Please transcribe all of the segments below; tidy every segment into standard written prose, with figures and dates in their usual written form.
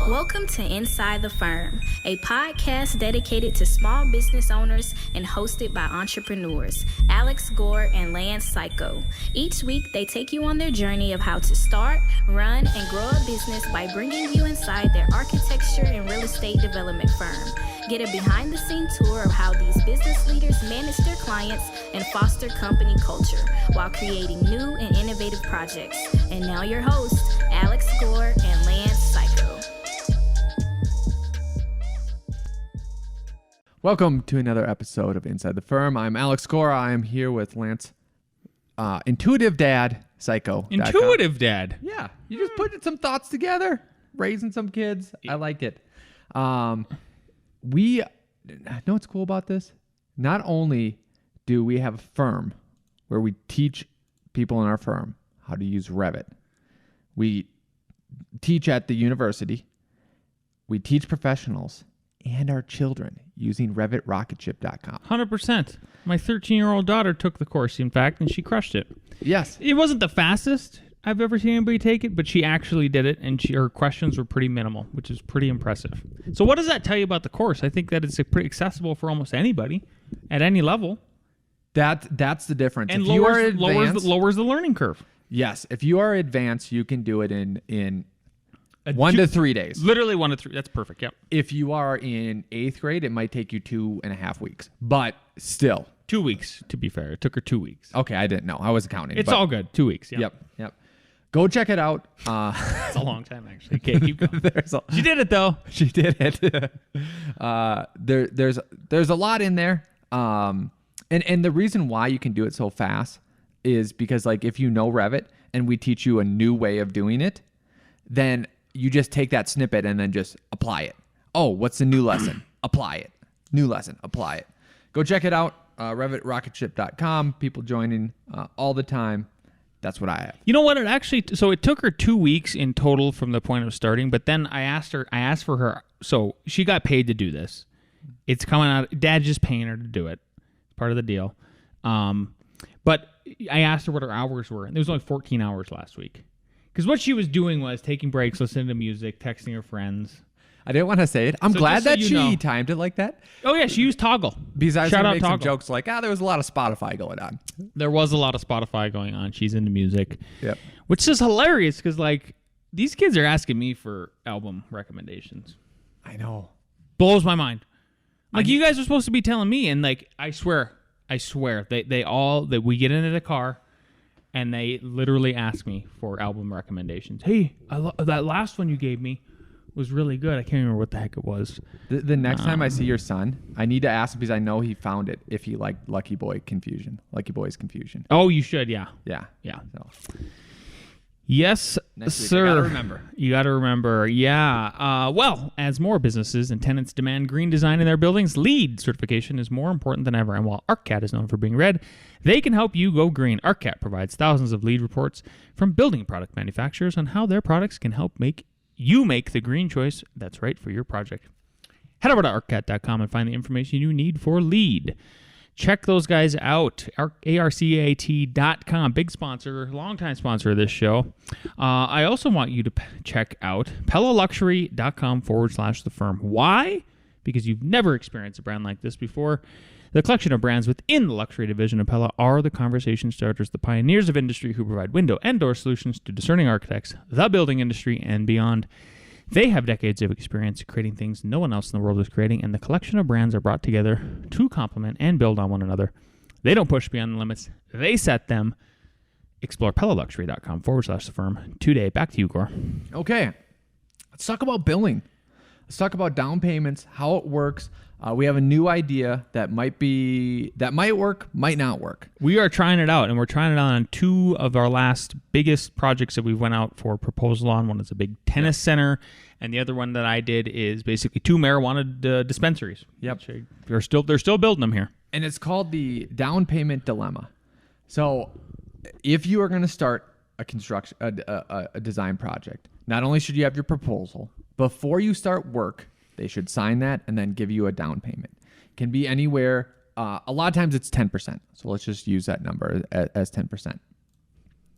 Welcome to Inside the Firm, a podcast dedicated to small business owners and hosted by entrepreneurs Alex Gore and Lance Cayko. Each week, they take you on their journey of how to start, run, and grow a business by bringing you inside their architecture and real estate development firm. Get a behind-the-scenes tour of how these business leaders manage their clients and foster company culture while creating new and innovative projects. And now your hosts, Alex Gore and Lance Cayko. Welcome to another episode of Inside the Firm. I'm Alex Gore. I am here with Lance, Intuitive Dad, Cayko. Intuitive Dad? Yeah. You just put some thoughts together, raising some kids. I like it. We know what's cool about this? Not only do we have a firm where we teach people in our firm how to use Revit. We teach at the university. We teach professionals and our children using RevitRocketship.com. 100%. My 13-year-old daughter took the course, in fact, and she crushed it. Yes. It wasn't the fastest I've ever seen anybody take it, but she actually did it, and her questions were pretty minimal, which is pretty impressive. So what does that tell you about the course? I think that it's pretty accessible for almost anybody at any level. That's the difference. And if lowers the learning curve. Yes. If you are advanced, you can do it in 1 to 3 days. Literally 1 to 3. That's perfect. Yep. If you are in 8th grade, it might take you 2.5 weeks. But still. 2 weeks, to be fair. It took her 2 weeks. Okay, I didn't know. I wasn't counting. It's all good. 2 weeks. Yeah. Yep. Go check it out. It's a long time, actually. Okay, keep going. She did it, though. She did it. There's a lot in there. And the reason why you can do it so fast is because, like, if you know Revit and we teach you a new way of doing it, then you just take that snippet and then just apply it. Oh, what's the new lesson? Apply it. New lesson. Apply it. Go check it out. RevitRocketship.com. People joining all the time. That's what I have. You know what? It took her 2 weeks in total from the point of starting, but then I asked for her, so she got paid to do this. It's coming out, Dad's just paying her to do it. Part of the deal. But I asked her what her hours were, and there was only 14 hours last week. Because what she was doing was taking breaks, listening to music, texting her friends. I didn't want to say it. I'm glad that she timed it like that. Oh, yeah, she used Toggle. Because I was going to make some jokes like, there was a lot of Spotify going on. There was a lot of Spotify going on. She's into music. Yep. Which is hilarious because, like, these kids are asking me for album recommendations. I know. Blows my mind. Like, you guys are supposed to be telling me, and, like, I swear, that we get into the car, and they literally ask me for album recommendations. Hey, that last one you gave me was really good. I can't remember what the heck it was. The next time I see your son, I need to ask him because I know he found it if he liked Lucky Boy's Confusion. Oh, you should, yeah. Yeah. So. Yes, sir. You got to remember. Yeah. Well, as more businesses and tenants demand green design in their buildings, LEED certification is more important than ever. And while ArcCat is known for being red, they can help you go green. ArcCat provides thousands of LEED reports from building product manufacturers on how their products can help make the green choice that's right for your project. Head over to arccat.com and find the information you need for LEED. Check those guys out, arcat.com, big sponsor, longtime sponsor of this show. I also want you to check out PellaLuxury.com/the firm. Why? Because you've never experienced a brand like this before. The collection of brands within the luxury division of Pella are the conversation starters, the pioneers of industry who provide window and door solutions to discerning architects, the building industry, and beyond. They have decades of experience creating things no one else in the world is creating, and the collection of brands are brought together to complement and build on one another. They don't push beyond the limits. They set them. Explore PellaLuxury.com/the firm today. Back to you, Gore. Okay. Let's talk about billing. Let's talk about down payments, how it works. We have a new idea that might work, might not work. We are trying it out, and we're trying it out on 2 of our last biggest projects that we went out for proposal on. One is a big tennis center, and the other one that I did is basically 2 marijuana dispensaries. Yep. They're still building them here. And it's called the down payment dilemma. So if you are going to start a design project, not only should you have your proposal, before you start work, they should sign that and then give you a down payment. It can be anywhere. A lot of times it's 10%. So let's just use that number as 10%.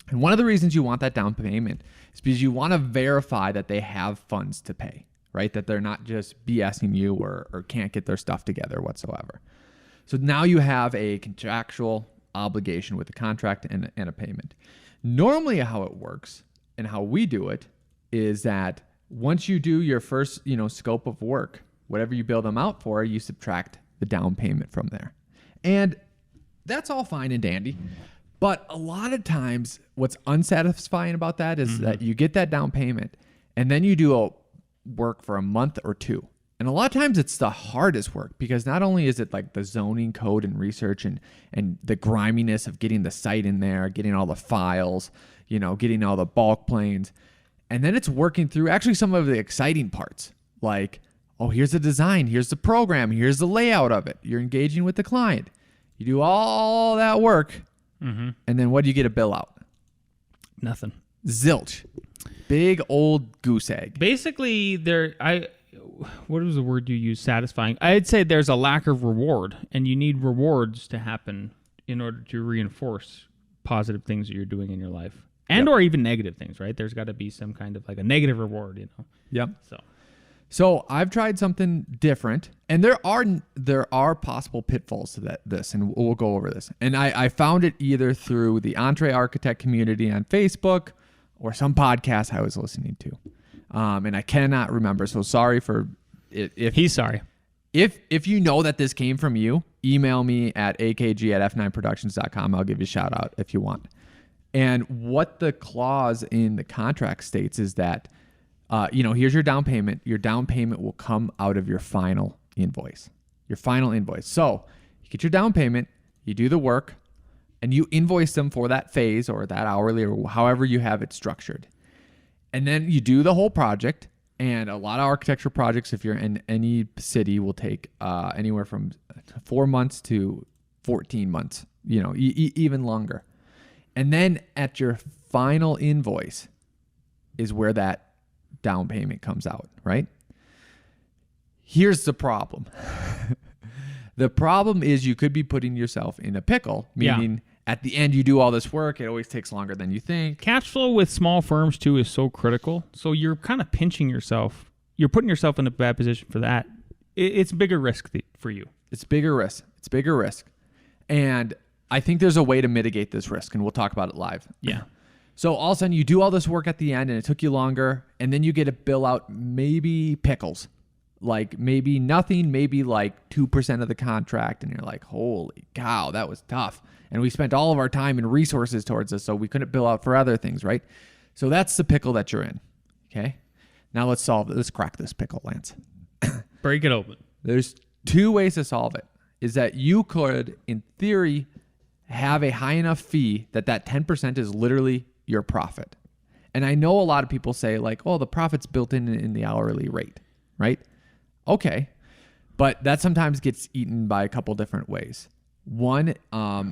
And one of the reasons you want that down payment is because you want to verify that they have funds to pay. right? That they're not just BSing you or can't get their stuff together whatsoever. So now you have a contractual obligation with a contract and a payment. Normally how it works and how we do it is that once you do your first, scope of work, whatever you build them out for, you subtract the down payment from there. And that's all fine and dandy. But a lot of times what's unsatisfying about that is that you get that down payment and then you do a work for a month or two. And a lot of times it's the hardest work because not only is it like the zoning code and research and the griminess of getting the site in there, getting all the files, getting all the bulk planes. And then it's working through actually some of the exciting parts like, oh, here's the design, here's the program, here's the layout of it. You're engaging with the client. You do all that work. And then what do you get a bill out? Nothing. Zilch. Big old goose egg. Basically, what was the word you used? Satisfying. I'd say there's a lack of reward, and you need rewards to happen in order to reinforce positive things that you're doing in your life, and or even negative things, right? There's got to be some kind of like a negative reward, Yep. So I've tried something different, and there are possible pitfalls to this, and we'll go over this. And I found it either through the Entree Architect community on Facebook or some podcast I was listening to, and I cannot remember. So sorry for it. He's sorry. If you know that this came from you, email me at akg@f9productions.com. I'll give you a shout out if you want. And what the clause in the contract states is that, here's your down payment. Your down payment will come out of your final invoice. So you get your down payment, you do the work, and you invoice them for that phase or that hourly or however you have it structured. And then you do the whole project. And a lot of architecture projects, if you're in any city, will take anywhere from 4 months to 14 months, even longer. And then at your final invoice is where that down payment comes out, right? Here's the problem. The problem is you could be putting yourself in a pickle, meaning at the end you do all this work. It always takes longer than you think. Cash flow with small firms too is so critical. So you're kind of pinching yourself. You're putting yourself in a bad position for that. It's bigger risk for you. It's bigger risk. And I think there's a way to mitigate this risk, and we'll talk about it live. Yeah. So all of a sudden you do all this work at the end and it took you longer, and then you get a bill out, maybe pickles, like maybe nothing, maybe like 2% of the contract. And you're like, holy cow, that was tough. And we spent all of our time and resources towards this, so we couldn't bill out for other things, right? So that's the pickle that you're in. Okay. Now let's crack this pickle, Lance. Break it open. There's two ways to solve it. Is that you could, in theory, have a high enough fee that 10% is literally your profit. And I know a lot of people say like, oh, the profit's built in the hourly rate, right? Okay. But that sometimes gets eaten by a couple different ways. One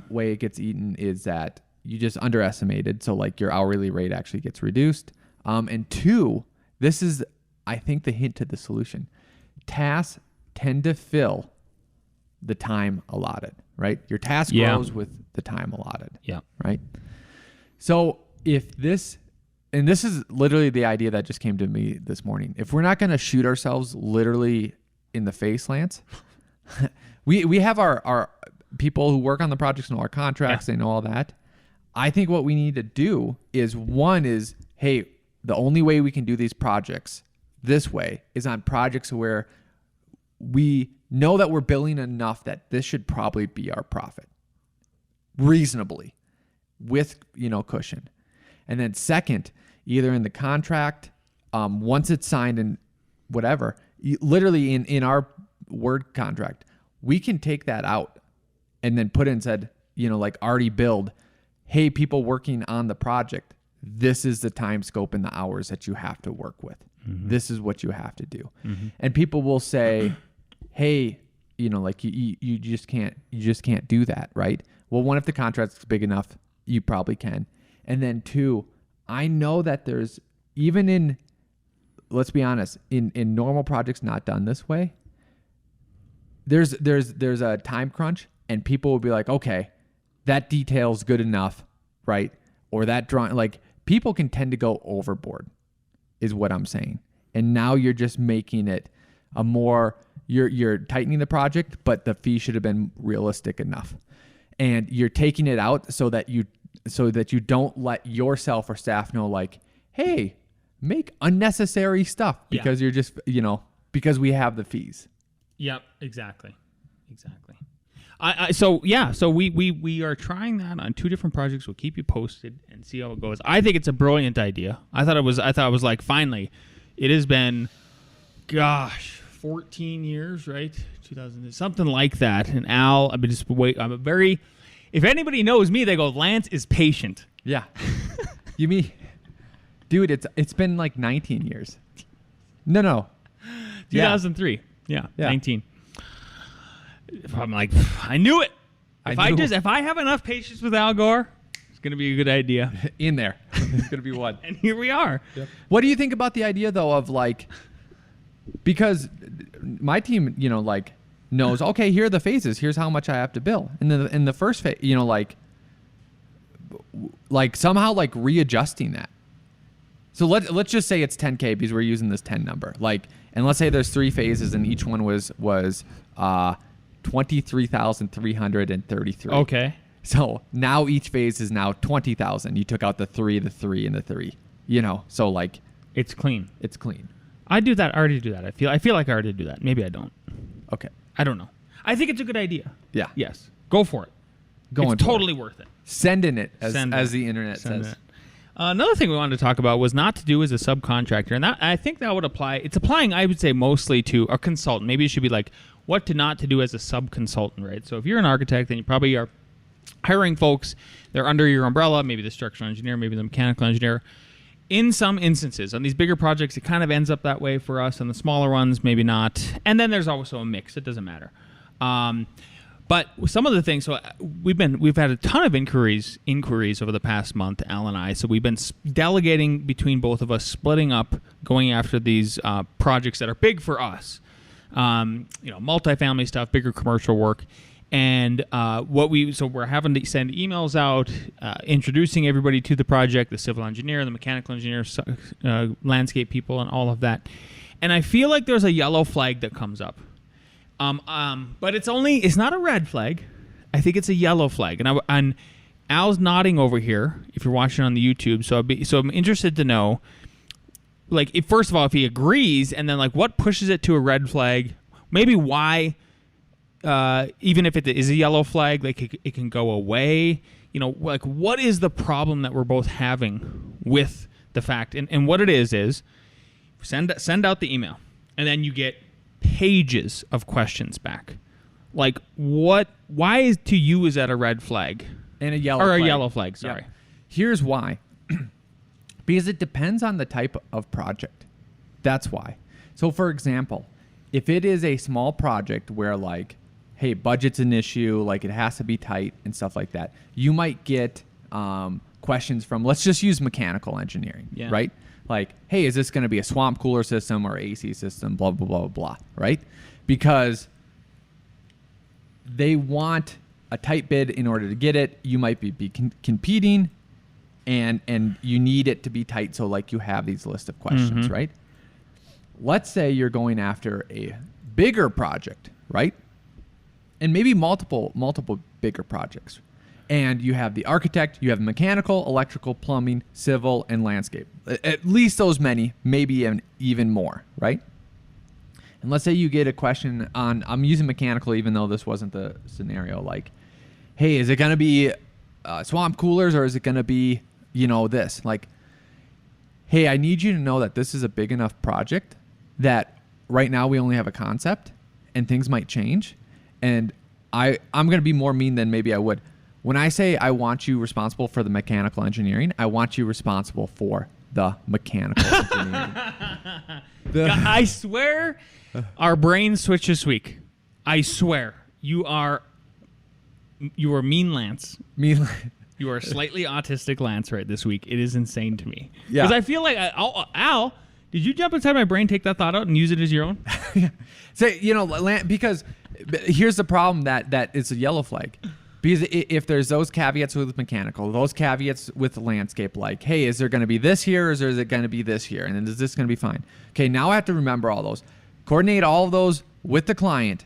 way it gets eaten is that you just underestimated. So like your hourly rate actually gets reduced. And two, this is, I think, the hint to the solution. Tasks tend to fill the time allotted, right? Your task grows with the time allotted. Yeah. Right. So if this, and this is literally the idea that just came to me this morning. If we're not going to shoot ourselves literally in the face, Lance, we have our people who work on the projects know our contracts, they know all that. I think what we need to do is hey, the only way we can do these projects this way is on projects where we know that we're billing enough that this should probably be our profit reasonably with, cushion. And then second, either in the contract, once it's signed and whatever, literally in our Word contract, we can take that out and then put in said, like already billed, hey, people working on the project, this is the time scope and the hours that you have to work with. Mm-hmm. This is what you have to do. Mm-hmm. And people will say, hey, like you just can't do that, right? Well, one, if the contract's big enough, you probably can. And then two, I know that there's, even in, let's be honest, in normal projects not done this way, there's a time crunch, and people will be like, okay, that detail's good enough, right? Or that drawing, like people can tend to go overboard is what I'm saying. and now you're just making it a more, you're tightening the project, but the fee should have been realistic enough. And you're taking it out so that you don't let yourself or staff know, like, hey, make unnecessary stuff because you're just, because we have the fees. Yep, exactly. So we are trying that on 2 different projects. We'll keep you posted and see how it goes. I think it's a brilliant idea. I thought it was like, finally, it has been, 14 years, right? 2000, something like that. And Al, if anybody knows me, they go, Lance is patient. Yeah. You mean, dude, it's been like 19 years. No. 2003. Yeah. 19. I'm like, I knew it. If I have enough patience with Al Gore, it's going to be a good idea. In there. It's going to be one. And here we are. Yep. What do you think about the idea, though, of like, because my team, knows, okay, here are the phases. Here's how much I have to bill. And then in the first phase, like somehow like readjusting that. So let's just say it's 10K because we're using this 10 number. Like, and let's say there's 3 phases and each one was 23,333. Okay. So now each phase is now 20,000. You took out the 3, the 3, and the 3. So like it's clean. It's clean. I do that. I already do that. I feel like I already do that. Maybe I don't. Okay. I don't know. I think it's a good idea. Yeah. Yes. Go for it. It's totally worth it. Sending it, as the internet says. Another thing we wanted to talk about was not to do as a subcontractor, and that I think that would apply. It's applying, I would say, mostly to a consultant. Maybe it should be like what to not to do as a subconsultant, right? So if you're an architect, then you probably are hiring folks. They're under your umbrella, maybe the structural engineer, maybe the mechanical engineer. In some instances, on these bigger projects, it kind of ends up that way for us. On the smaller ones, maybe not. And then there's also a mix. It doesn't matter. But some of the things, so we've had a ton of inquiries over the past month, Al and I. So we've been delegating between both of us, splitting up, going after these projects that are big for us. Multifamily stuff, bigger commercial work. And we're having to send emails out, introducing everybody to the project, the civil engineer, the mechanical engineer, landscape people, and all of that. And I feel like there's a yellow flag that comes up. But it's not a red flag. I think it's a yellow flag. And Al's nodding over here, if you're watching on the YouTube. So I'm interested to know, like, first of all, if he agrees, and then like what pushes it to a red flag, maybe why. Even if it is a yellow flag, like it can go away. Like what is the problem that we're both having with the fact? And what it is send out the email, and then you get pages of questions back. Like why is to you is that a red flag and a yellow or flag. A yellow flag? Sorry. Yeah. Here's why. Because it depends on the type of project. That's why. So for example, if it is a small project where like, hey, budget's an issue, like it has to be tight and stuff like that, you might get questions from, let's just use mechanical engineering, right? Like, hey, is this going to be a swamp cooler system or AC system, blah, blah, blah, blah, right? Because they want a tight bid in order to get it. You might be competing, and you need it to be tight, so like you have these list of questions, right? Let's say you're going after a bigger project, right? And maybe multiple bigger projects. And you have the architect, you have mechanical, electrical, plumbing, civil, and landscape. At least those many, maybe even more, right? And let's say you get a question on, I'm using mechanical even though this wasn't the scenario, like, hey, is it going to be swamp coolers or is it going to be, this? Like, hey, I need you to know that this is a big enough project that right now we only have a concept and things might change. And I'm going to be more mean than maybe I would. When I say I want you responsible for the mechanical engineering, I want you responsible for the mechanical engineering. I swear our brains switched this week. I swear. You are mean Lance. You are slightly autistic Lance right this week. It is insane to me. Yeah. Because I feel like, Al, did you jump inside my brain, take that thought out, and use it as your own? So, because here's the problem that it's a yellow flag. Because if there's those caveats with mechanical, those caveats with landscape, like, hey, is there going to be this here, or is it going to be this here? And then is this going to be fine? Okay, now I have to remember all those. Coordinate all of those with the client.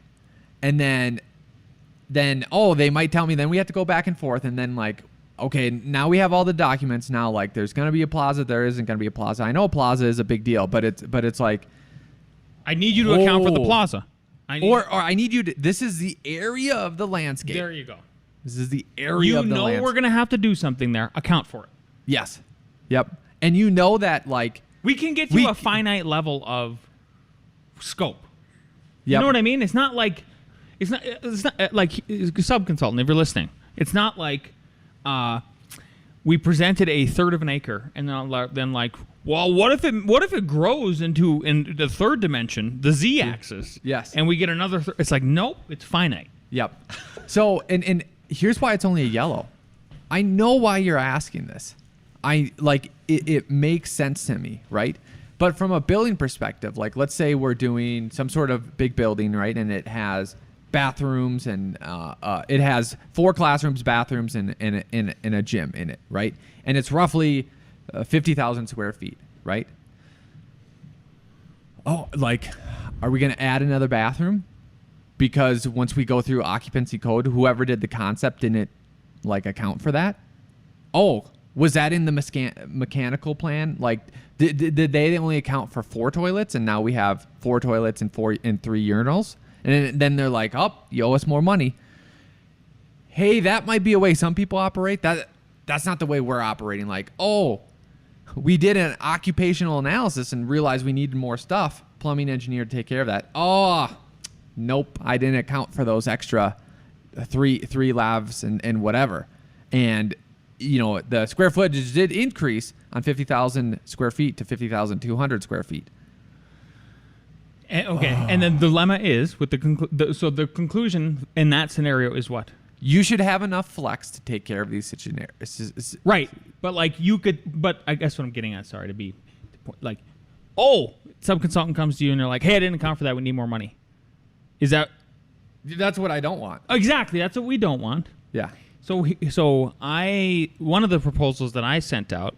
And then they might tell me, then we have to go back and forth. And then, like, okay, now we have all the documents. Now, like, there's going to be a plaza. There isn't going to be a plaza. I know a plaza is a big deal, but it's like. I need you to account for the plaza. I need you to. This is the area of the landscape. There you go. This is the area of the landscape. We're going to have to do something there. Account for it. Yes. Yep. And you know that, like. We can get to a finite level of scope. Yep. You know what I mean? It's not like like subconsultant, if you're listening. It's not like we presented a third of an acre and then like, well, what if it grows into the third dimension, the z-axis? Yes. And we get another it's like, nope, it's finite. Yep. So and here's why it's only a yellow. I know why you're asking this. It makes sense to me, right? But from a building perspective, like, let's say we're doing some sort of big building, right? And it has bathrooms and it has 4 classrooms, bathrooms, and a gym in it, right? And it's roughly 50,000 square feet, right? Oh, like, are we going to add another bathroom? Because once we go through occupancy code, whoever did the concept didn't, like, account for that. Oh, was that in the mechanical plan? Like, did they only account for 4 toilets, and now we have 4 toilets and 3 urinals? And then they're like, oh, you owe us more money. Hey, that might be a way some people operate. That's not the way we're operating. Like, oh, we did an occupational analysis and realized we needed more stuff. Plumbing engineer to take care of that. Oh, nope, I didn't account for those extra three lavs and whatever. And, you know, the square footage did increase on 50,000 square feet to 50,200 square feet. Okay, and then the dilemma is with the conclusion in that scenario is what? You should have enough flex to take care of these situations. Right, but like you could. But I guess what I'm getting at, sorry to be, like, oh, subconsultant comes to you and they're like, hey, I didn't account for that. We need more money. Is that? That's what I don't want. Exactly, that's what we don't want. Yeah. So one of the proposals that I sent out,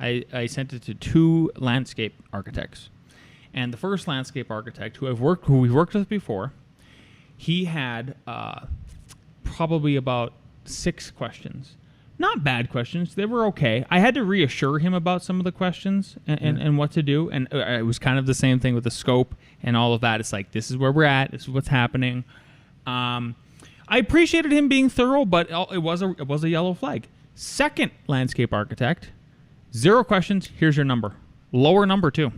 I sent it to 2 landscape architects. And the first landscape architect who we've worked with before, he had probably about 6 questions. Not bad questions. They were okay. I had to reassure him about some of the questions and what to do. And it was kind of the same thing with the scope and all of that. It's like, this is where we're at. This is what's happening. I appreciated him being thorough, but it was a yellow flag. Second landscape architect, 0 questions. Here's your number. Lower number too.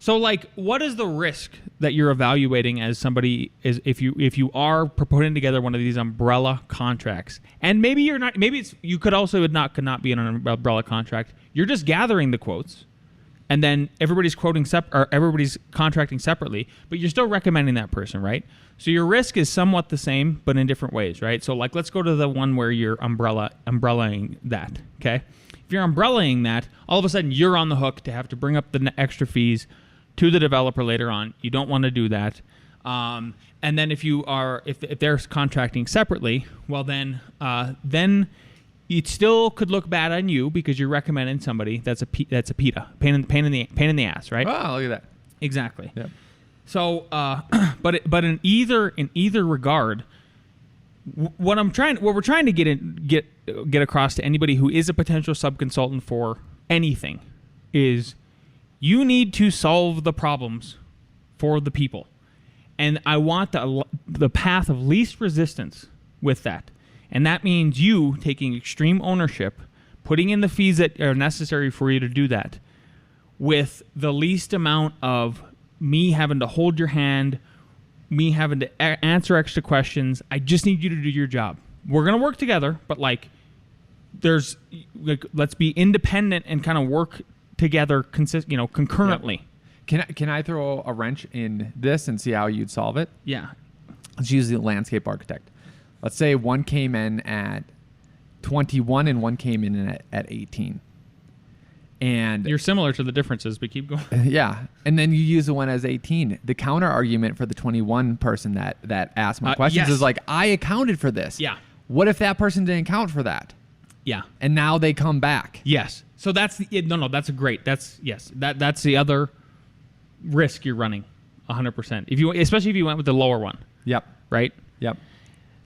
So, like, what is the risk that you're evaluating as somebody is if you are putting together one of these umbrella contracts, and maybe you're not, maybe it's you could also could not be in an umbrella contract. You're just gathering the quotes, and then everybody's everybody's contracting separately, but you're still recommending that person, right? So your risk is somewhat the same, but in different ways, right? So, like, let's go to the one where you're umbrellaing that. Okay, if you're umbrellaing that, all of a sudden you're on the hook to have to bring up the extra fees to the developer later on. You don't want to do that. And then if they're contracting separately, well then it still could look bad on you because you're recommending somebody that's a PITA, pain in the ass, right? Oh, look at that. Exactly. Yep. So, but in either regard, what we're trying to get across to anybody who is a potential subconsultant for anything is, you need to solve the problems for the people. And I want the path of least resistance with that. And that means you taking extreme ownership, putting in the fees that are necessary for you to do that, with the least amount of me having to hold your hand, me having to answer extra questions. I just need you to do your job. We're going to work together, but let's be independent and kind of work together concurrently. Yep. Can I throw a wrench in this and see how you'd solve it? Yeah. Let's use the landscape architect. Let's say one came in at 21 and one came in at 18. And you're similar to the differences, but keep going. Yeah. And then you use the one as 18. The counter argument for the 21 person that asked my questions is like, I accounted for this. Yeah. What if that person didn't count for that? Yeah. And now they come back. Yes. So that's that's a great. That's the other risk you're running 100%. Especially if you went with the lower one. Yep. Right? Yep.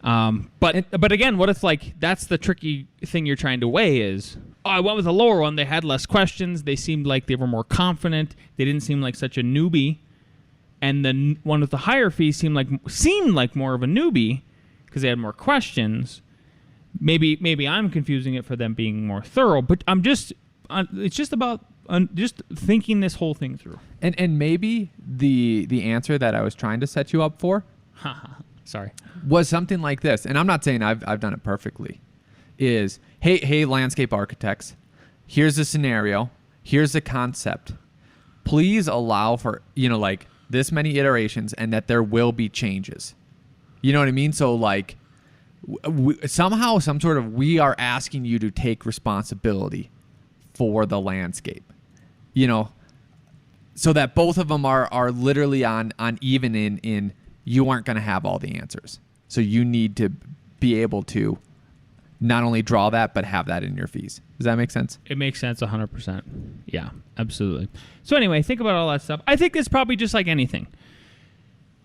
But again, what if like that's the tricky thing you're trying to weigh is, I went with the lower one, they had less questions, they seemed like they were more confident, they didn't seem like such a newbie, and the one with the higher fee seemed like more of a newbie because they had more questions. Maybe I'm confusing it for them being more thorough, but it's just about just thinking this whole thing through. And maybe the answer that I was trying to set you up for Sorry. was something like this. And I'm not saying I've done it perfectly. Is, hey, landscape architects, here's the scenario. Here's the concept. Please allow for, like this many iterations and that there will be changes. You know what I mean? So like somehow, we are asking you to take responsibility for the landscape, so that both of them are literally on even in you aren't going to have all the answers. So you need to be able to not only draw that, but have that in your fees. Does that make sense? It makes sense 100%. Yeah, absolutely. So anyway, think about all that stuff. I think it's probably just like anything.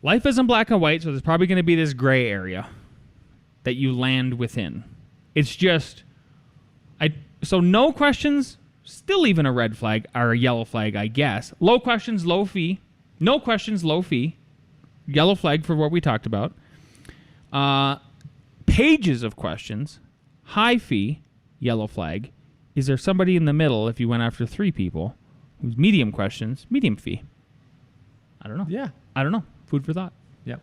Life isn't black and white, so there's probably going to be this gray area that you land within. It's just, so no questions, still even a red flag or a yellow flag, I guess. Low questions, low fee. No questions, low fee. Yellow flag for what we talked about. Pages of questions, high fee, yellow flag. Is there somebody in the middle if you went after 3 people who's medium questions, medium fee? I don't know. Yeah. I don't know. Food for thought. Yep.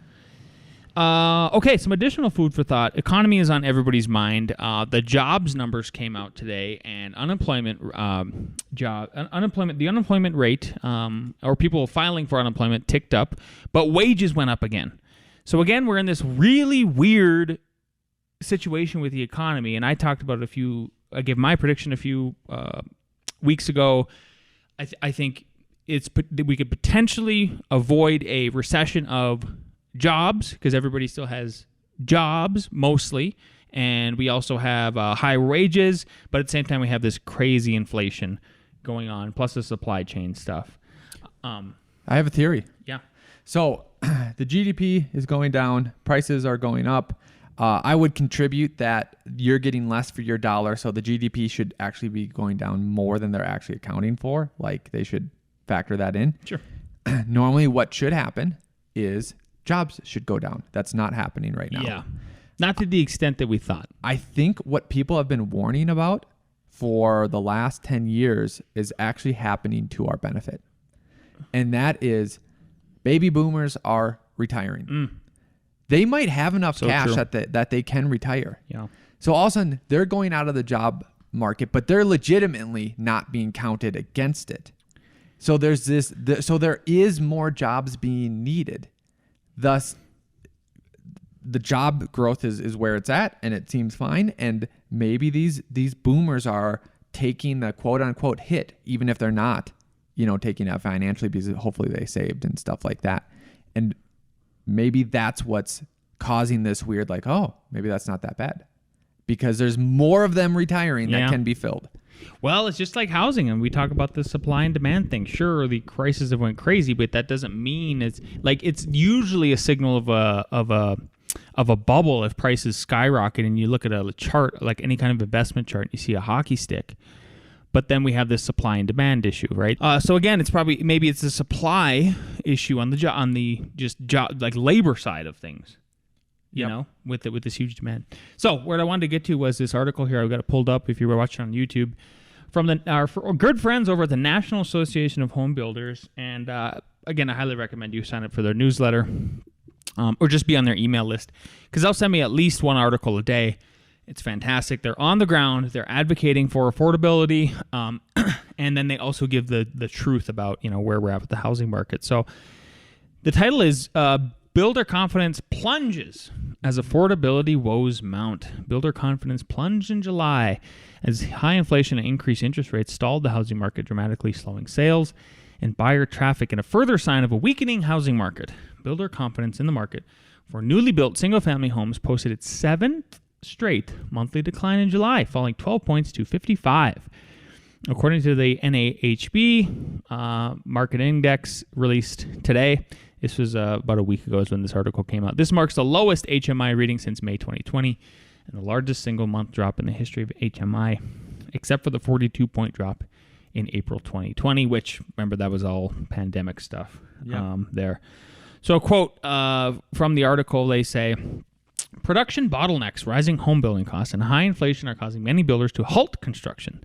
Okay, some additional food for thought. Economy is on everybody's mind. The jobs numbers came out today, and the unemployment rate, or people filing for unemployment, ticked up, but wages went up again. So again, we're in this really weird situation with the economy, and I talked about I gave my prediction a few weeks ago. I think we could potentially avoid a recession of jobs because everybody still has jobs mostly, and we also have high wages, but at the same time we have this crazy inflation going on, plus the supply chain stuff. I have a theory. Yeah. So the GDP is going down, prices are going up. I would contribute that you're getting less for your dollar, so the GDP should actually be going down more than they're actually accounting for. Like, they should factor that in. Sure. Normally what should happen is jobs should go down. That's not happening right now. Yeah. Not to the extent that we thought. I think what people have been warning about for the last 10 years is actually happening to our benefit. And that is baby boomers are retiring. They might have enough cash that they can retire. Yeah. So all of a sudden they're going out of the job market, but they're legitimately not being counted against it. So there is more jobs being needed. Thus, the job growth is where it's at, and it seems fine. And maybe these boomers are taking the quote unquote hit, even if they're not, taking that financially, because hopefully they saved and stuff like that. And maybe that's what's causing this weird, like, oh, maybe that's not that bad, because there's more of them retiring that can be filled. Well, it's just like housing, and we talk about the supply and demand thing. Sure, the crisis have went crazy, but that doesn't mean it's usually a signal of a bubble if prices skyrocket, and you look at a chart, like any kind of investment chart, and you see a hockey stick. But then we have this supply and demand issue, right? So again, maybe it's a supply issue on the job, like labor side of things. With this huge demand. So what I wanted to get to was this article here. I've got it pulled up if you were watching on YouTube from our good friends over at the National Association of Home Builders. And again, I highly recommend you sign up for their newsletter or just be on their email list, because they'll send me at least one article a day. It's fantastic. They're on the ground. They're advocating for affordability. And then they also give the truth about, where we're at with the housing market. So the title is Builder Confidence Plunges as Affordability Woes Mount. Builder confidence plunged in July as high inflation and increased interest rates stalled the housing market, dramatically slowing sales and buyer traffic, and a further sign of a weakening housing market. Builder confidence in the market for newly built single-family homes posted its 7th straight monthly decline in July, falling 12 points to 55. According to the NAHB market index released today, this was about a week ago is when this article came out. This marks the lowest HMI reading since May 2020 and the largest single month drop in the history of HMI, except for the 42-point drop in April 2020, which, remember, that was all pandemic stuff there. So a quote from the article, they say, production bottlenecks, rising home building costs, and high inflation are causing many builders to halt construction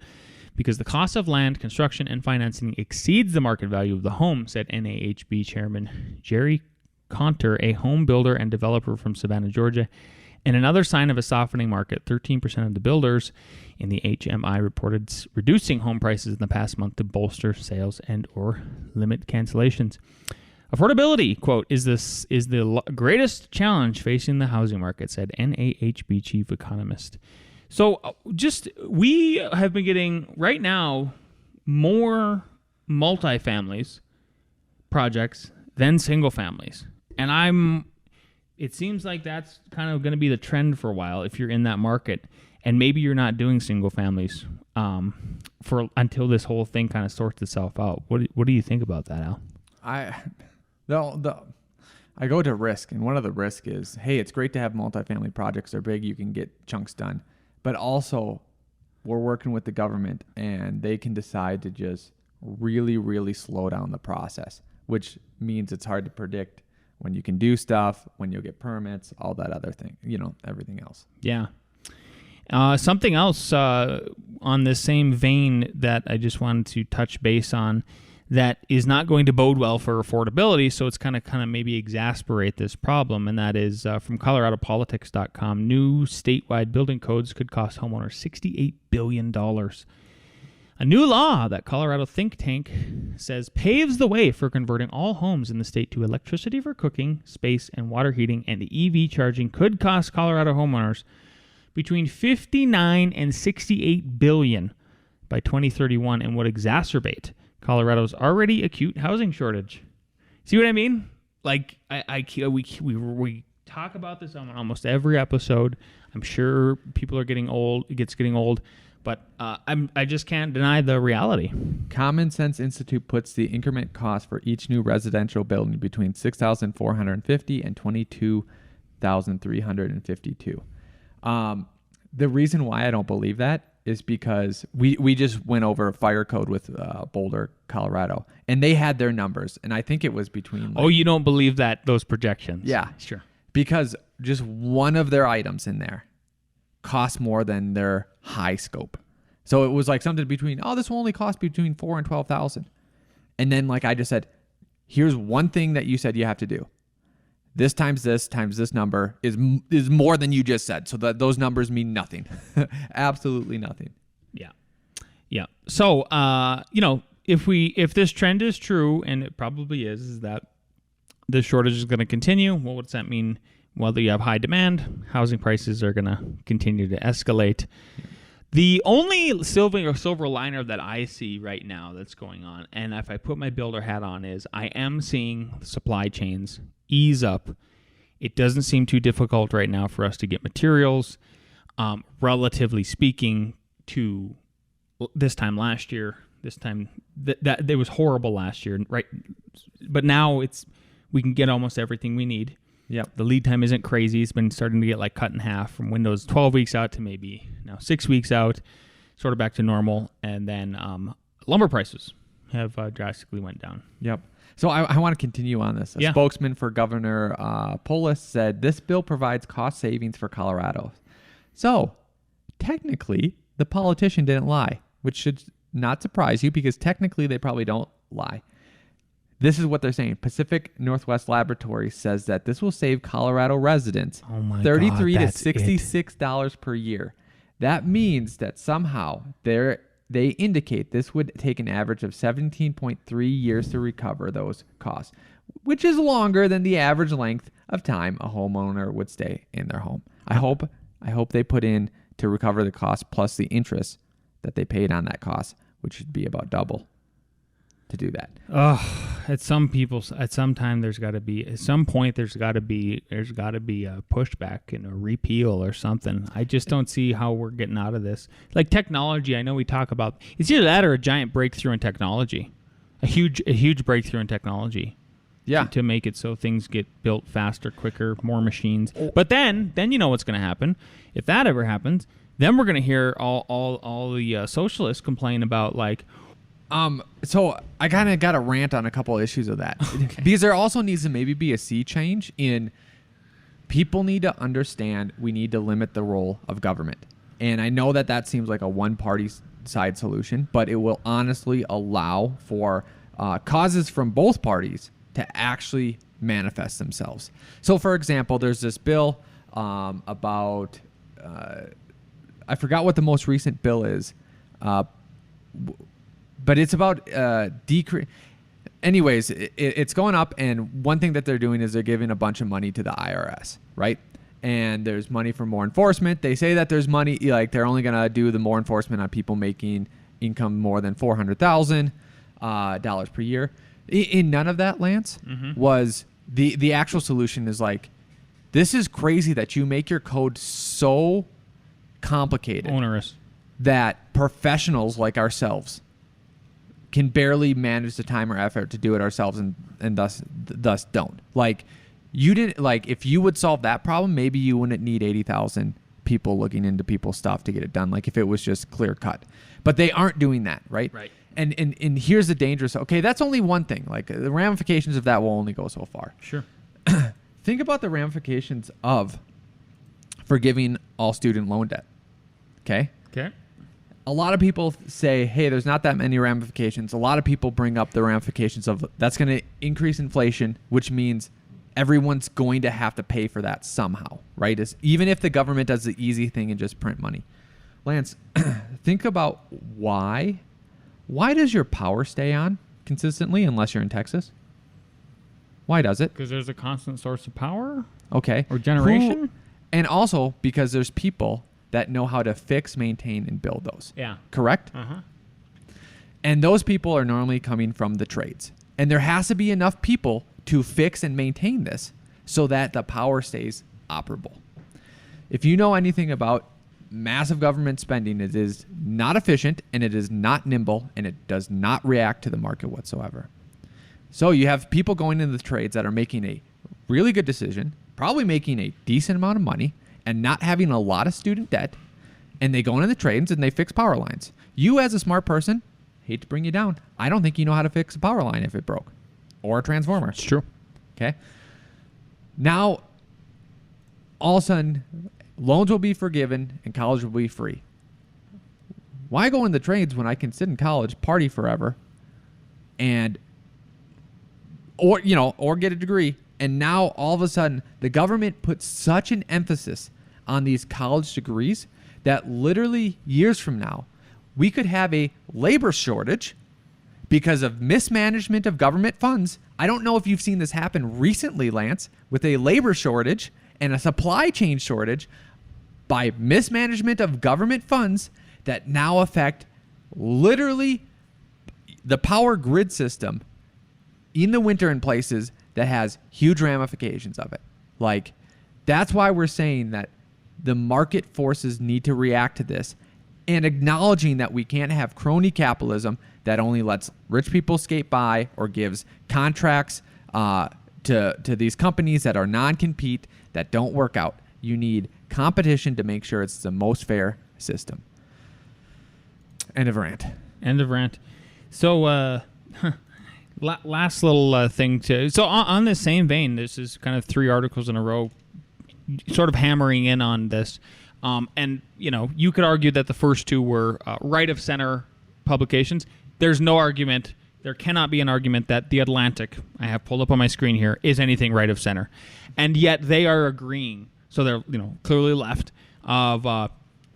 because the cost of land, construction, and financing exceeds the market value of the home, said NAHB Chairman Jerry Conter, a home builder and developer from Savannah, Georgia. And another sign of a softening market, 13% of the builders in the HMI reported reducing home prices in the past month to bolster sales and or limit cancellations. Affordability, quote, is the greatest challenge facing the housing market, said NAHB chief economist. So we have been getting right now more multifamilies projects than single families. And it seems like that's kind of going to be the trend for a while if you're in that market. And maybe you're not doing single families until this whole thing kind of sorts itself out. What do you think about that, Al? I go to risk, and one of the risk is, hey, it's great to have multifamily projects. They're big. You can get chunks done. But also, we're working with the government, and they can decide to just really, really slow down the process, which means it's hard to predict when you can do stuff, when you'll get permits, all that other thing, everything else. Yeah. Something else on this same vein that I just wanted to touch base on that is not going to bode well for affordability, so it's kind of maybe exasperate this problem, and that is from ColoradoPolitics.com. New statewide building codes could cost homeowners $68 billion. A new law that Colorado think tank says paves the way for converting all homes in the state to electricity for cooking, space, and water heating, and EV charging could cost Colorado homeowners between $59 and $68 billion by 2031 and would exacerbate Colorado's already acute housing shortage. See what I mean? Like we talk about this on almost every episode. I'm sure people are getting old. It gets getting old, but I just can't deny the reality. Common Sense Institute puts the increment cost for each new residential building between $6,450 and $22,352. The reason why I don't believe that is because we just went over a fire code with Boulder, Colorado, and they had their numbers, and I think it was between... you don't believe those projections? Yeah. Sure. Because just one of their items in there cost more than their high scope. So it was like something between, this will only cost between $4,000 and $12,000. And then, like I just said, here's one thing that you said you have to do. This times this number is more than you just said. So that those numbers mean nothing. Absolutely nothing. Yeah. Yeah. So, if this trend is true, and it probably is that the shortage is going to continue, well, what's that mean? Well, you have high demand, housing prices are going to continue to escalate. The only silver liner that I see right now that's going on, and if I put my builder hat on, is I am seeing supply chains ease up. It doesn't seem too difficult right now for us to get materials, relatively speaking, to this time last year. This time that it was horrible last year, right? But now we can get almost everything we need. Yeah, the lead time isn't crazy. It's been starting to get cut in half from Windows 12 weeks out to maybe now 6 weeks out, sort of back to normal. And then lumber prices have drastically went down. Yep. So I want to continue on this. A spokesman for Governor Polis said this bill provides cost savings for Colorado. So technically, the politician didn't lie, which should not surprise you because technically they probably don't lie. This is what they're saying. Pacific Northwest Laboratory says that this will save Colorado residents $33 to $66 per year. That means that somehow they indicate this would take an average of 17.3 years to recover those costs, which is longer than the average length of time a homeowner would stay in their home. I hope they put in to recover the cost plus the interest that they paid on that cost, which should be about double. to do that. At some time there's got to be a pushback and a repeal or something. I just don't see how we're getting out of this. Like technology, I know we talk about it's either that or a giant breakthrough in technology, a huge breakthrough in technology. Yeah, to make it so things get built faster, quicker, more machines. But then you know what's going to happen if that ever happens. Then we're going to hear all the socialists complain about like. So I kind of got a rant on a couple of issues of that. Okay. Because there also needs to maybe be a sea change in people need to understand we need to limit the role of government. And I know that seems like a one-party side solution, but it will honestly allow for causes from both parties to actually manifest themselves. So, for example, there's this bill about, I forgot what the most recent bill is, but it's about decrease. Anyways, it's going up, and one thing that they're doing is they're giving a bunch of money to the IRS, right? And there's money for more enforcement. They say that there's money, like they're only going to do the more enforcement on people making income more than $400,000 per year. In none of that, Lance, was the actual solution is like, this is crazy that you make your code so complicated, onerous, that professionals like ourselves can barely manage the time or effort to do it ourselves, and thus don't. Like, you didn't, like, if you would solve that problem, maybe you wouldn't need 80,000 people looking into people's stuff to get it done. Like, if it was just clear cut, but they aren't doing that, right? Right. And here's the dangerous. Okay, that's only one thing. Like, the ramifications of that will only go so far. Sure. Think about the ramifications of forgiving all student loan debt. Okay. A lot of people say, hey, there's not that many ramifications. A lot of people bring up the ramifications of that's going to increase inflation, which means everyone's going to have to pay for that somehow, right? Even if the government does the easy thing and just print money. Lance, think about why. Why does your power stay on consistently unless you're in Texas? Why does it? Because there's a constant source of power. Okay. Or generation. And also because there's people that know how to fix, maintain, and build those. Yeah. Correct? Uh-huh. And those people are normally coming from the trades. And there has to be enough people to fix and maintain this so that the power stays operable. If you know anything about massive government spending, it is not efficient, and it is not nimble, and it does not react to the market whatsoever. So you have people going into the trades that are making a really good decision, probably making a decent amount of money, and not having a lot of student debt, and they go into the trades and they fix power lines. You, as a smart person, hate to bring you down, I don't think you know how to fix a power line if it broke, or a transformer. It's true. Okay. Now, all of a sudden, loans will be forgiven and college will be free. Why go in the trades when I can sit in college, party forever, or get a degree? And now all of a sudden, the government puts such an emphasis on these college degrees that literally years from now, we could have a labor shortage because of mismanagement of government funds. I don't know if you've seen this happen recently, Lance, with a labor shortage and a supply chain shortage by mismanagement of government funds that now affect literally the power grid system in the winter in places that has huge ramifications of it. Like, that's why we're saying that the market forces need to react to this, and acknowledging that we can't have crony capitalism that only lets rich people skate by or gives contracts to these companies that are non-compete that don't work out. You need competition to make sure it's the most fair system. End of rant. So, last little thing so on the same vein, this is kind of 3 articles in a row sort of hammering in on this, and you could argue that the first 2 were right of center publications. There cannot be an argument that The Atlantic, I have pulled up on my screen here, is anything right of center, and yet they are agreeing, so they're clearly left, of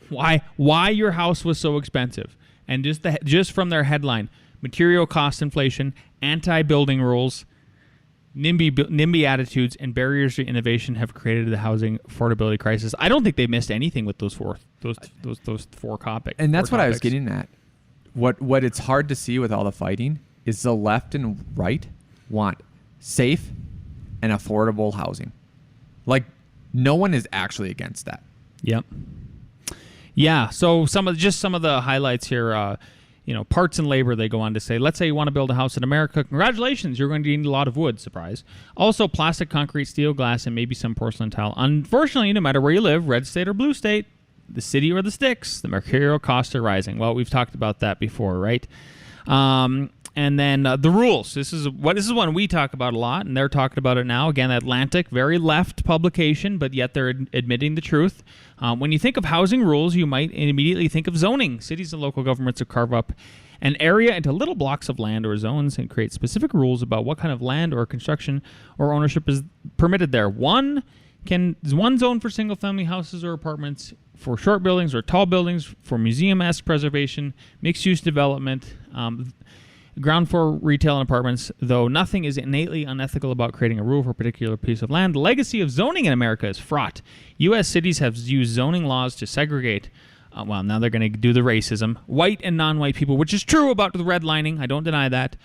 why your house was so expensive, and just from their headline, material cost inflation, anti-building rules, NIMBY attitudes, and barriers to innovation have created the housing affordability crisis. I don't think they missed anything with those four topics. And that's what I was getting at. What it's hard to see with all the fighting is the left and right want safe and affordable housing. Like, no one is actually against that. Yep. Yeah. So some of the highlights here. Parts and labor, they go on to say, let's say you want to build a house in America. Congratulations, you're going to need a lot of wood. Surprise. Also, plastic, concrete, steel, glass, and maybe some porcelain tile. Unfortunately, no matter where you live, red state or blue state, the city or the sticks, the material costs are rising. Well, we've talked about that before, right? And then the rules. This is one we talk about a lot, and they're talking about it now. Again, Atlantic, very left publication, but yet they're admitting the truth. When you think of housing rules, you might immediately think of zoning. Cities and local governments will carve up an area into little blocks of land or zones and create specific rules about what kind of land or construction or ownership is permitted there. One zone for single-family houses or apartments, for short buildings or tall buildings, for museum-esque preservation, mixed-use development, ground floor retail and apartments. Though nothing is innately unethical about creating a rule for a particular piece of land, the legacy of zoning in America is fraught. U.S. cities have used zoning laws to segregate, now they're going to do the racism, white and non-white people, which is true about the redlining, I don't deny that,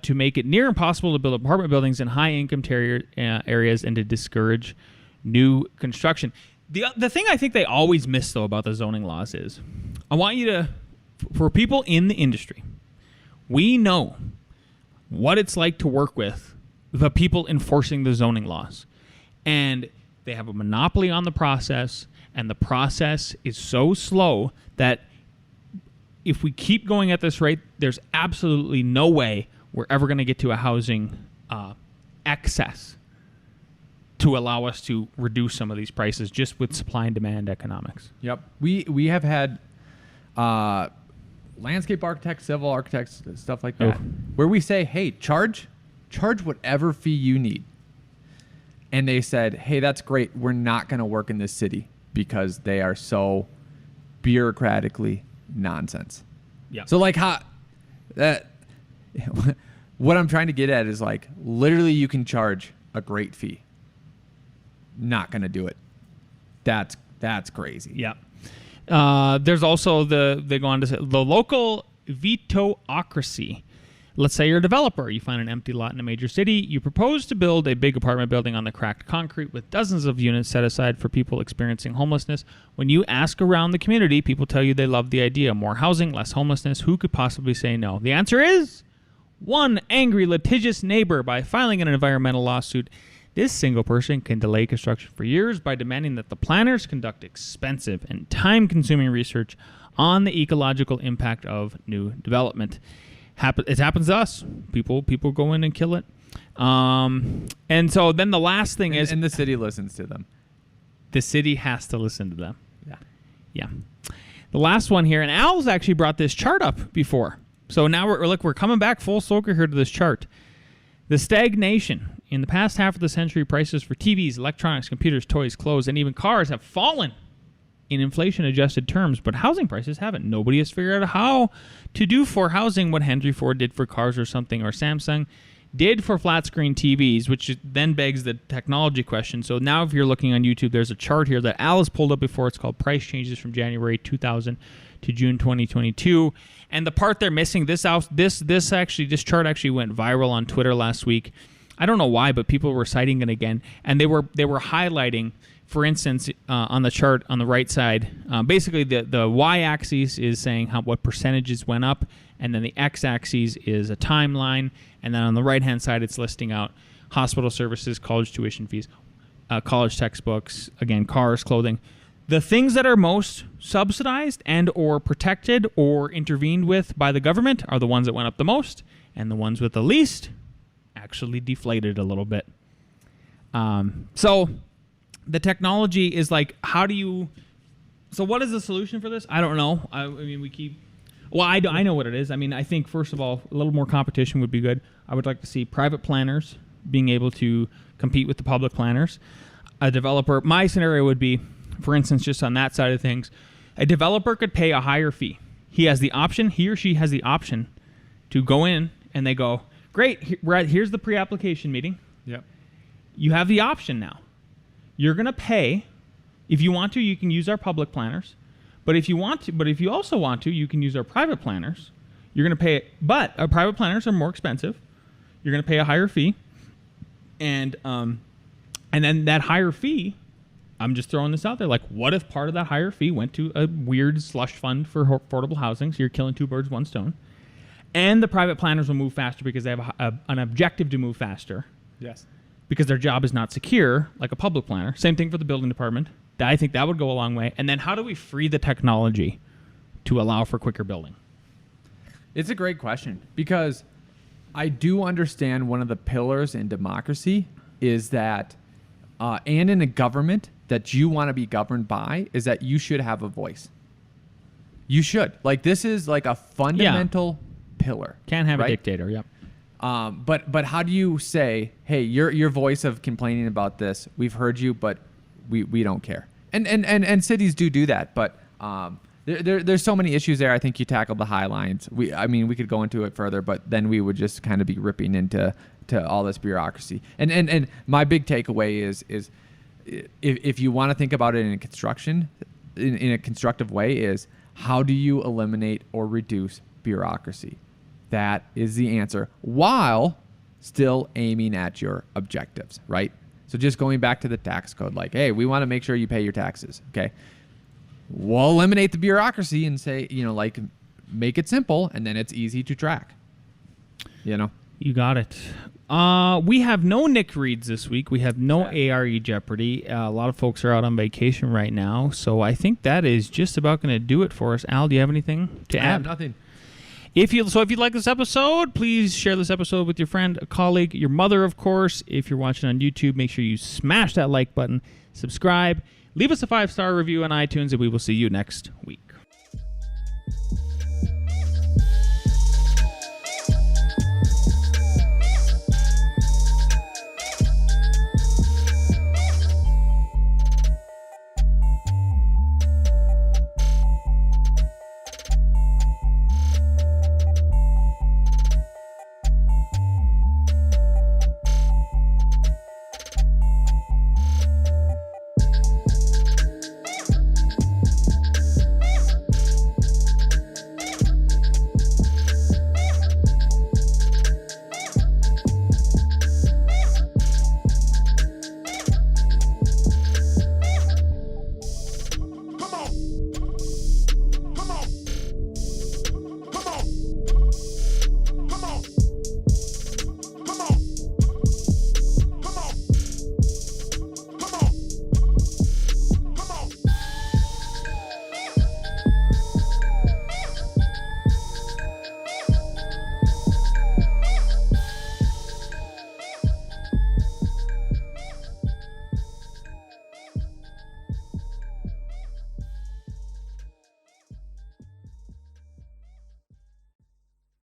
to make it near impossible to build apartment buildings in high-income areas and to discourage new construction. The thing I think they always miss, though, about the zoning laws is, I want you to, for people in the industry, we know what it's like to work with the people enforcing the zoning laws. And they have a monopoly on the process, and the process is so slow that if we keep going at this rate, there's absolutely no way we're ever going to get to a housing excess to allow us to reduce some of these prices just with supply and demand economics. Yep. We have had landscape architects, civil architects, stuff like that, where we say, hey, charge whatever fee you need. And they said, hey, that's great. We're not going to work in this city because they are so bureaucratically nonsense. Yeah. So like what I'm trying to get at is like literally you can charge a great fee. Not going to do it. That's crazy. Yeah. There's also they go on to say the local veto-ocracy. Let's say you're a developer. You find an empty lot in a major city. You propose to build a big apartment building on the cracked concrete with dozens of units set aside for people experiencing homelessness. When you ask around the community, people tell you they love the idea. More housing, less homelessness. Who could possibly say no? The answer is one angry, litigious neighbor. By filing an environmental lawsuit, this single person can delay construction for years by demanding that the planners conduct expensive and time-consuming research on the ecological impact of new development. It happens to us. People go in and kill it. And so then the last thing is... And the city listens to them. The city has to listen to them. Yeah. Yeah. The last one here, and Al's actually brought this chart up before. So now we're coming back full circle here to this chart. The stagnation. In the past half of the century, prices for TVs, electronics, computers, toys, clothes, and even cars have fallen in inflation-adjusted terms, but housing prices haven't. Nobody has figured out how to do for housing what Henry Ford did for cars or something, or Samsung did for flat-screen TVs, which then begs the technology question. So now if you're looking on YouTube, there's a chart here that Al has pulled up before. It's called Price Changes from January 2000 to June 2022. And the part they're missing, this chart actually went viral on Twitter last week. I don't know why, but people were citing it again, and they were highlighting, for instance, on the chart on the right side, basically the y-axis is saying what percentages went up, and then the x-axis is a timeline, and then on the right-hand side it's listing out hospital services, college tuition fees, college textbooks, again, cars, clothing. The things that are most subsidized and or protected or intervened with by the government are the ones that went up the most, and the ones with the least actually deflated a little bit. So the technology is like, so what is the solution for this? I don't know. I mean, I know what it is. I mean, I think, first of all, a little more competition would be good. I would like to see private planners being able to compete with the public planners. A developer, my scenario would be, for instance, just on that side of things, a developer could pay a higher fee. He or she has the option to go in and they go, great, here's the pre-application meeting. Yep. You have the option now. You're going to pay. If you want to, you can use our public planners. But if you also want to, you can use our private planners. You're going to pay, but private planners are more expensive. You're going to pay a higher fee, and then that higher fee, I'm just throwing this out there. Like, what if part of that higher fee went to a weird slush fund for affordable housing? So you're killing two birds, one stone. And the private planners will move faster because they have an objective to move faster. Yes. Because their job is not secure, like a public planner. Same thing for the building department. I think that would go a long way. And then how do we free the technology to allow for quicker building? It's a great question, because I do understand one of the pillars in democracy is that, and in a government that you want to be governed by, is that you should have a voice. You should. Like, this is like a fundamental pillar. Can't have a dictator, yep. But how do you say, hey, your voice of complaining about this, we've heard you, but we don't care. And cities do that, but there's so many issues there. I think you tackled the high lines. We could go into it further, but then we would just kind of be ripping into all this bureaucracy. And my big takeaway is if you want to think about it in a constructive way, is how do you eliminate or reduce bureaucracy? That is the answer, while still aiming at your objectives, right? So just going back to the tax code, like, hey, we want to make sure you pay your taxes, okay? We'll eliminate the bureaucracy and say, make it simple, and then it's easy to track. You got it. We have no Nick Reads this week. We have no ARE Jeopardy. A lot of folks are out on vacation right now, so I think that is just about going to do it for us. Al, do you have anything to add? I have nothing. If you like this episode, please share this episode with your friend, a colleague, your mother, of course. If you're watching on YouTube, make sure you smash that like button, subscribe, leave us a 5-star review on iTunes, and we will see you next week.